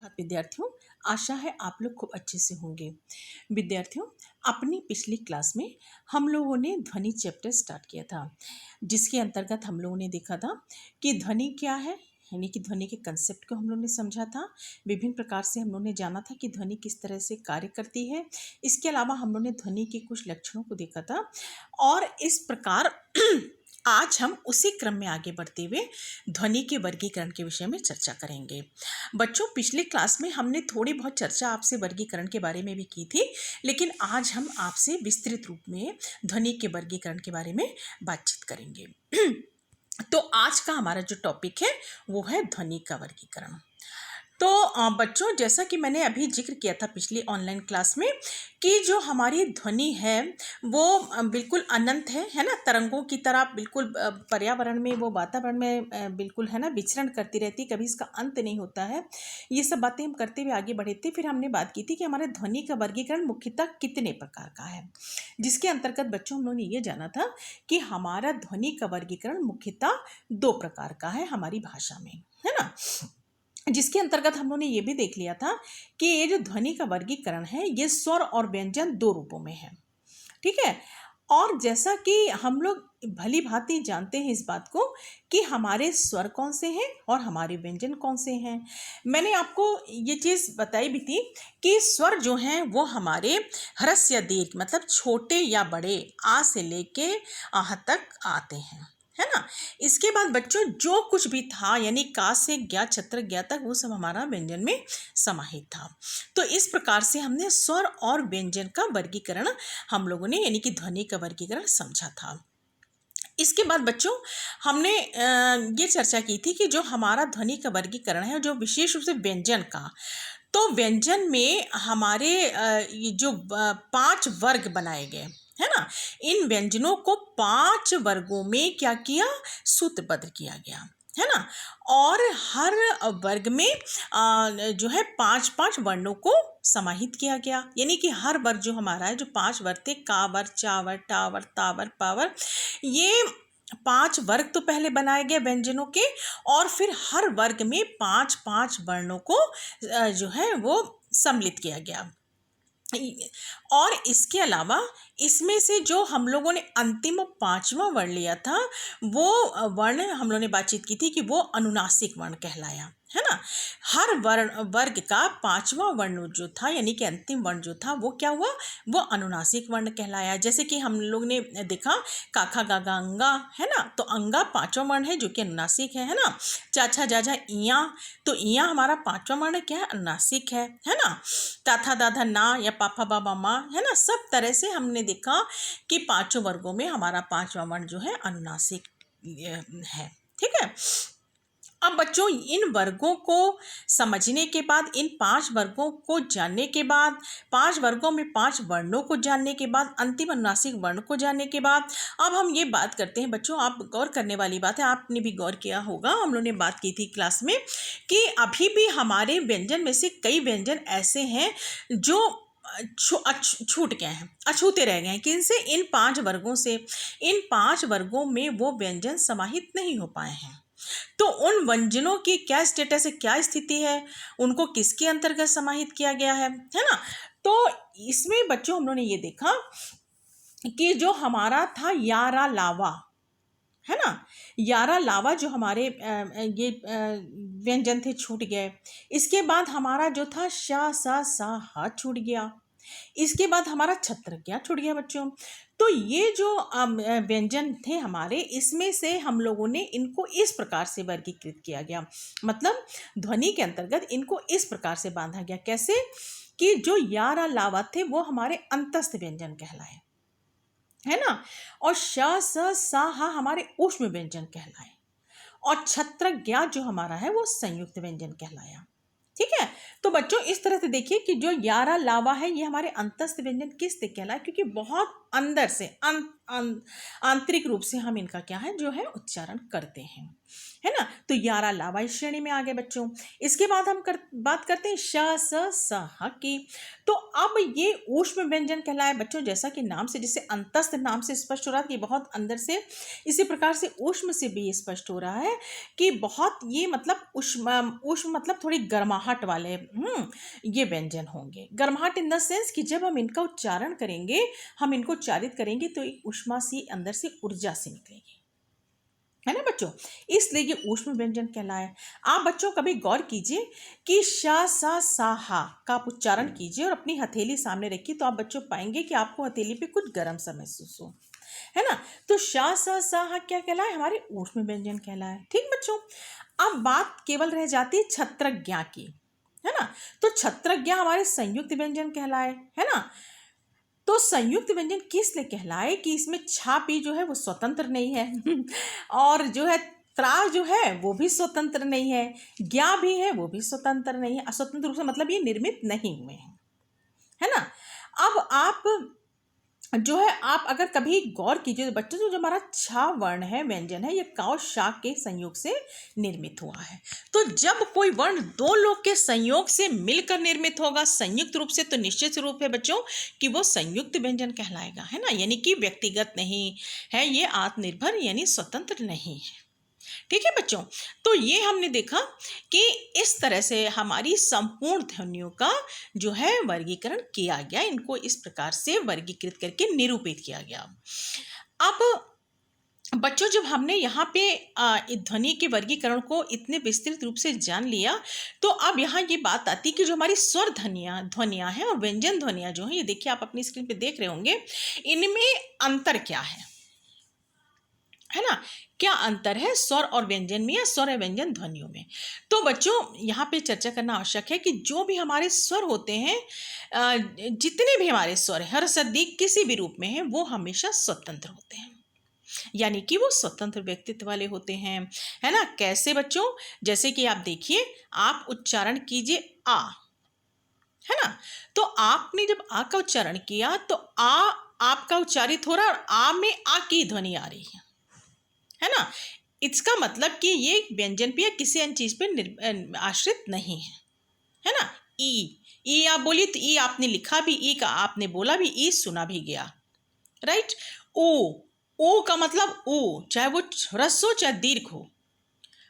विद्यार्थियों, आशा है आप लोग खूब अच्छे से होंगे। विद्यार्थियों, अपनी पिछली क्लास में हम लोगों ने ध्वनि चैप्टर स्टार्ट किया था, जिसके अंतर्गत हम लोगों ने देखा था कि ध्वनि क्या है, यानी कि ध्वनि के कंसेप्ट को हम लोगों ने समझा था। विभिन्न प्रकार से हम लोगों ने जाना था कि ध्वनि किस तरह से कार्य करती है। इसके अलावा हम लोगों ने ध्वनि के कुछ लक्षणों को देखा था और इस प्रकार आज हम उसी क्रम में आगे बढ़ते हुए ध्वनि के वर्गीकरण के विषय में चर्चा करेंगे। बच्चों, पिछले क्लास में हमने थोड़ी बहुत चर्चा आपसे वर्गीकरण के बारे में भी की थी, लेकिन आज हम आपसे विस्तृत रूप में ध्वनि के वर्गीकरण के बारे में बातचीत करेंगे। तो आज का हमारा जो टॉपिक है वो है ध्वनि का वर्गीकरण। तो बच्चों, जैसा कि मैंने अभी जिक्र किया था पिछली ऑनलाइन क्लास में कि जो हमारी ध्वनि है वो बिल्कुल अनंत है ना, तरंगों की तरह बिल्कुल पर्यावरण में, वो वातावरण में बिल्कुल है ना विचरण करती रहती, कभी इसका अंत नहीं होता है। ये सब बातें हम करते हुए आगे बढ़े थे। फिर हमने बात की थी कि हमारे ध्वनि का वर्गीकरण मुख्यतः कितने प्रकार का है, जिसके अंतर्गत बच्चों हम लोगों ने ये जाना था कि हमारा ध्वनि का वर्गीकरण मुख्यतः 2 प्रकार का है हमारी भाषा में, है ना। जिसके अंतर्गत हम लोगों ने ये भी देख लिया था कि ये जो ध्वनि का वर्गीकरण है ये स्वर और व्यंजन 2 रूपों में है, ठीक है। और जैसा कि हम लोग भली भांति जानते हैं इस बात को कि हमारे स्वर कौन से हैं और हमारे व्यंजन कौन से हैं। मैंने आपको ये चीज़ बताई भी थी कि स्वर जो हैं वो हमारे ह्रस्व या दीर्घ, मतलब छोटे या बड़े, आ से लेके आह तक आते हैं, है ना। इसके बाद बच्चों जो कुछ भी था, यानी का से ज्ञा, छत्र ज्ञा तक, वो सब हमारा व्यंजन में समाहित था। तो इस प्रकार से हमने स्वर और व्यंजन का वर्गीकरण हम लोगों ने, यानी कि ध्वनि का वर्गीकरण समझा था। इसके बाद बच्चों हमने ये चर्चा की थी कि जो हमारा ध्वनि का वर्गीकरण है, जो विशेष रूप से व्यंजन का, तो व्यंजन में हमारे ये जो 5 वर्ग बनाए गए, है ना। इन व्यंजनों को 5 वर्गों में क्या किया, सूत्रबद्ध किया गया, है ना। और हर वर्ग में जो है 5-5 वर्णों को समाहित किया गया, यानी कि हर वर्ग जो हमारा है, जो 5 वर्ग थे, कावर, चावर, टावर, तावर, पावर, ये 5 वर्ग तो पहले बनाए गए व्यंजनों के, और फिर हर वर्ग में 5-5 वर्णों को जो है वो सम्मिलित किया गया। और इसके अलावा इसमें से जो हम लोगों ने अंतिम 5वां वर्ण लिया था, वो वर्ण हम लोगों ने बातचीत की थी कि वो अनुनासिक वर्ण कहलाया, है ना। हर वर्ग का 5वां वर्ण जो था, यानी कि अंतिम वर्ण जो था, वो क्या हुआ, वो अनुनासिक वर्ण कहलाया। जैसे कि हम लोग ने देखा काखा गागा अंगा, है ना, तो अंगा 5वां वर्ण है जो कि अनुनासिक है ना। चाचा जाजा इया, तो इया हमारा 5वां वर्ण क्या है, अनुनासिक है ना। ताथा दाधा ना या पापा बाबा माँ, है ना। सब तरह से हमने देखा कि 5 वर्गों में हमारा 5वां वर्ण जो है अनुनासिक है, ठीक है। अब बच्चों, इन वर्गों को समझने के बाद, इन 5 वर्गों को जानने के बाद, 5 वर्गों में 5 वर्णों को जानने के बाद, अंतिम अनुनासिक वर्ण को जानने के बाद, अब हम ये बात करते हैं बच्चों, आप गौर करने वाली बात है, आपने भी गौर किया होगा, हम लोगों ने बात की थी क्लास में कि अभी भी हमारे व्यंजन में से कई व्यंजन ऐसे हैं जो छूट गए हैं, अछूते रह गए हैं। किनसे, इन 5 वर्गों से। इन 5 वर्गों में वो व्यंजन समाहित नहीं हो पाए हैं। तो उन व्यंजनों की क्या स्टेटस है, क्या स्थिति है, उनको किसके अंतर्गत समाहित किया गया है ना। तो इसमें बच्चों हम लोगों ने ये देखा कि जो हमारा था यारा लावा, है ना, यारा लावा जो हमारे ये व्यंजन थे, छूट गए। इसके बाद हमारा जो था शा सा सा हा छूट गया। इसके बाद हमारा छत्र क्या छूट गया बच्चों। तो ये जो व्यंजन थे हमारे, इसमें से हम लोगों ने इनको इस प्रकार से वर्गीकृत किया गया, मतलब ध्वनि के अंतर्गत इनको इस प्रकार से बांधा गया। कैसे, कि जो यारा लावा थे वो हमारे अंतस्थ व्यंजन कहलाए, है ना। और श स सा हा हमारे ऊष्म व्यंजन कहलाए, और छत्र ज्ञा जो हमारा है वो संयुक्त व्यंजन कहलाया, ठीक है। तो बच्चों, इस तरह से देखिए कि जो यारा लावा है ये हमारे अंतस्थ व्यंजन किस से कहलाए, क्योंकि बहुत अंदर से आंतरिक रूप से हम इनका क्या है, जो है उच्चारण करते हैं। है ना। तो यारा लावा इस श्रेणी में आ गए बच्चों। इसके बाद हम बात करते हैं श स स ह की। तो अब ये ऊष्म व्यंजन कहलाए बच्चों, जैसा कि नाम से, जैसे अंतस्थ नाम से स्पष्ट हो रहा है कि बहुत अंदर से, इसी प्रकार से ऊष्म से भी ये स्पष्ट हो रहा है कि बहुत ये मतलब ऊष्म मतलब थोड़ी गर्माहट वाले ये व्यंजन होंगे। गर्माहट इन द सेंस कि जब हम इनका उच्चारण करेंगे, हम इनको उच्चारित करेंगे तो एक ऊष्मा सी अंदर से ऊर्जा सी निकलेगी, है ना बच्चों। इसलिए ये ऊष्म व्यंजन कहलाए। आप बच्चों कभी गौर कीजिए कि शा सा सा हा का आप उच्चारण कीजिए और अपनी हथेली सामने रखिए, तो आप बच्चों पाएंगे कि आपको हथेली पे कुछ गर्म सा महसूस हो, है ना। तो शा सा सा हा क्या कहलाए, हमारे ऊष्म व्यंजन कहलाए। ठीक बच्चों, अब बात केवल रह जाती है छत्रज्ञा की, है ना। तो छत्रज्ञा हमारे संयुक्त व्यंजन कहलाए, है ना। तो संयुक्त व्यंजन किस लिए कहलाए कि इसमें छापी जो है वो स्वतंत्र नहीं है और जो है त्रा जो है वो भी स्वतंत्र नहीं है, ज्ञा भी है वो भी स्वतंत्र नहीं है। अस्वतंत्र रूप से मतलब ये निर्मित नहीं हुए हैं, है ना। अब आप जो है, आप अगर कभी गौर कीजिए तो बच्चों, जो हमारा छा वर्ण है, व्यंजन है, ये काव शा के संयोग से निर्मित हुआ है। तो जब कोई वर्ण दो लोग के संयोग से मिलकर निर्मित होगा संयुक्त रूप से, तो निश्चित रूप है बच्चों कि वो संयुक्त व्यंजन कहलाएगा, है ना। यानी कि व्यक्तिगत नहीं है, ये आत्मनिर्भर यानी स्वतंत्र नहीं है। ठीक है बच्चों, तो ये हमने देखा कि इस तरह से हमारी संपूर्ण ध्वनियों का जो है वर्गीकरण किया गया, इनको इस प्रकार से वर्गीकृत करके निरूपित किया गया। अब बच्चों, जब हमने यहाँ पे ध्वनि के वर्गीकरण को इतने विस्तृत रूप से जान लिया, तो अब यहाँ ये बात आती कि जो हमारी स्वर ध्वनियाँ हैं और व्यंजन ध्वनियाँ जो हैं, ये देखिए आप अपनी स्क्रीन पे देख रहे होंगे, इनमें अंतर क्या है ना। क्या अंतर है स्वर और व्यंजन में या स्वर और व्यंजन ध्वनियों में। तो बच्चों यहाँ पे चर्चा करना आवश्यक है कि जो भी हमारे स्वर होते हैं, जितने भी हमारे स्वर हर सदी किसी भी रूप में हैं, वो हमेशा स्वतंत्र होते हैं, यानी कि वो स्वतंत्र व्यक्तित्व वाले होते हैं, है ना। कैसे बच्चों, जैसे कि आप देखिए, आप उच्चारण कीजिए आ, है ना। तो आपने जब आ का उच्चारण किया तो आ आपका उच्चारित हो रहा है और आ में आ की ध्वनि आ रही है ना। इसका मतलब कि ये व्यंजन पे या किसी अन्य चीज पे आश्रित नहीं है ना। ई आप बोलिए तो ई आपने लिखा भी, ई का आपने बोला भी, ई सुना भी गया, राइट। ओ का मतलब ओ, चाहे वो ह्रस्व हो चाहे दीर्घ हो,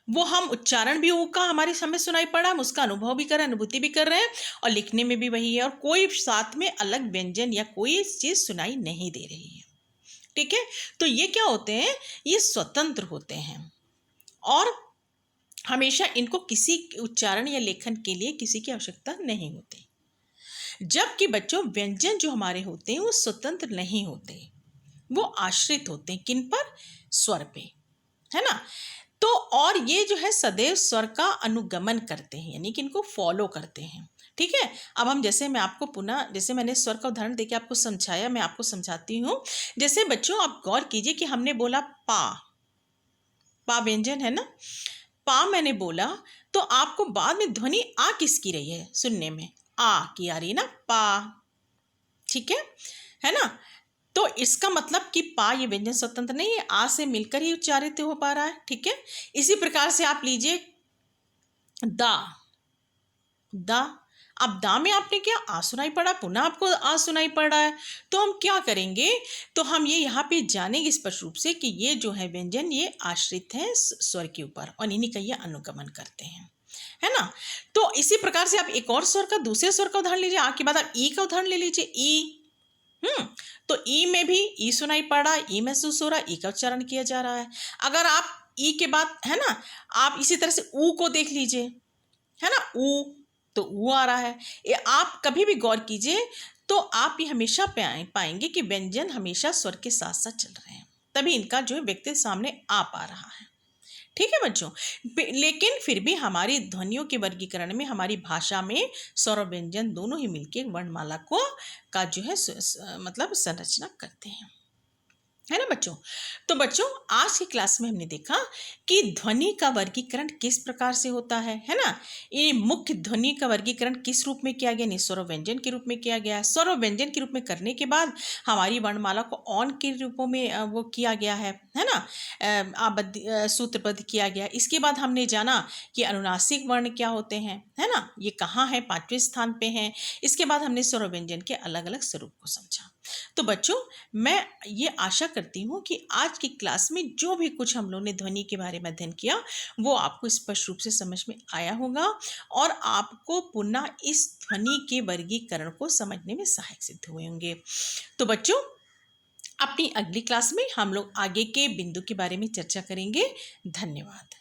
वो हम उच्चारण भी ओ का हमारे सामने सुनाई पड़ा, हम उसका अनुभव भी कर रहे हैं, अनुभूति भी कर रहे हैं, और लिखने में भी वही है, और कोई साथ में अलग व्यंजन या कोई चीज सुनाई नहीं दे रही है। ठीक है, तो ये क्या होते हैं, ये स्वतंत्र होते हैं और हमेशा इनको किसी उच्चारण या लेखन के लिए किसी की आवश्यकता नहीं होती। जबकि बच्चों व्यंजन जो हमारे होते हैं वो स्वतंत्र नहीं होते, वो आश्रित होते हैं किन पर, स्वर पे, है ना। तो और ये जो है सदैव स्वर का अनुगमन करते हैं, यानी कि इनको फॉलो करते हैं। ठीक है, अब हम जैसे मैं आपको पुनः, जैसे मैंने स्वर का उदाहरण देके आपको समझाया, मैं आपको समझाती हूँ। जैसे बच्चों आप गौर कीजिए कि हमने बोला पा व्यंजन है ना, पा मैंने बोला, तो आपको बाद में ध्वनि आ किसकी रही है सुनने में, आ की आ रही है ना, पा। ठीक है ना। तो इसका मतलब कि पा ये व्यंजन स्वतंत्र नहीं है, आ से मिलकर ही उच्चारित हो पा रहा है। ठीक है, इसी प्रकार से आप लीजिए दा, अब दा में आपने क्या आ सुनाई पड़ा, पुनः आपको आ सुनाई पड़ रहा है, तो हम क्या करेंगे, तो हम ये यहाँ पे जानेंगे स्पष्ट रूप से कि ये जो है व्यंजन ये आश्रित है स्वर के ऊपर और इन्हीं का ये अनुगमन करते हैं, है ना। तो इसी प्रकार से आप एक और स्वर का, दूसरे स्वर का उदाहरण लीजिए। आ के बाद आप ई का उदाहरण ले लीजिए, ई। तो ई में भी ई सुनाई पड़ रहा है, ई महसूस हो रहा है, ई का उच्चारण किया जा रहा है। अगर आप ई के बाद, है ना, आप इसी तरह से ऊ को देख लीजिए, है ना, ऊ, तो ऊ आ रहा है। ये आप कभी भी गौर कीजिए तो आप ये हमेशा पाएंगे कि व्यंजन हमेशा स्वर के साथ साथ चल रहे हैं, तभी इनका जो है व्यक्तित्व सामने आ पा रहा है। ठीक है बच्चों, लेकिन फिर भी हमारी ध्वनियों के वर्गीकरण में हमारी भाषा में स्वर और व्यंजन दोनों ही मिलकर वर्णमाला को का जो है मतलब संरचना करते हैं। है ना बच्चों। तो बच्चों आज की क्लास में हमने देखा कि ध्वनि का वर्गीकरण किस प्रकार से होता है ना। ये मुख्य ध्वनि का वर्गीकरण किस रूप में किया गया, निस्वर और व्यंजन के रूप में किया गया। स्वर और व्यंजन के रूप में करने के बाद हमारी वर्णमाला को औन के रूपों में वो किया गया है ना। सूत्रबद्ध किया गया। इसके बाद हमने जाना कि अनुनासिक वर्ण क्या होते हैं, है ना, ये कहाँ है, 5वें स्थान पे हैं। इसके बाद हमने स्वर और व्यंजन के अलग अलग स्वरूप को समझा। तो बच्चों मैं ये आशा करती हूँ कि आज की क्लास में जो भी कुछ हम लोगों ने ध्वनि के बारे में अध्ययन किया वो आपको स्पष्ट रूप से समझ में आया होगा और आपको पुनः इस ध्वनि के वर्गीकरण को समझने में सहायक सिद्ध हुए होंगे। तो बच्चों अपनी अगली क्लास में हम लोग आगे के बिंदु के बारे में चर्चा करेंगे। धन्यवाद।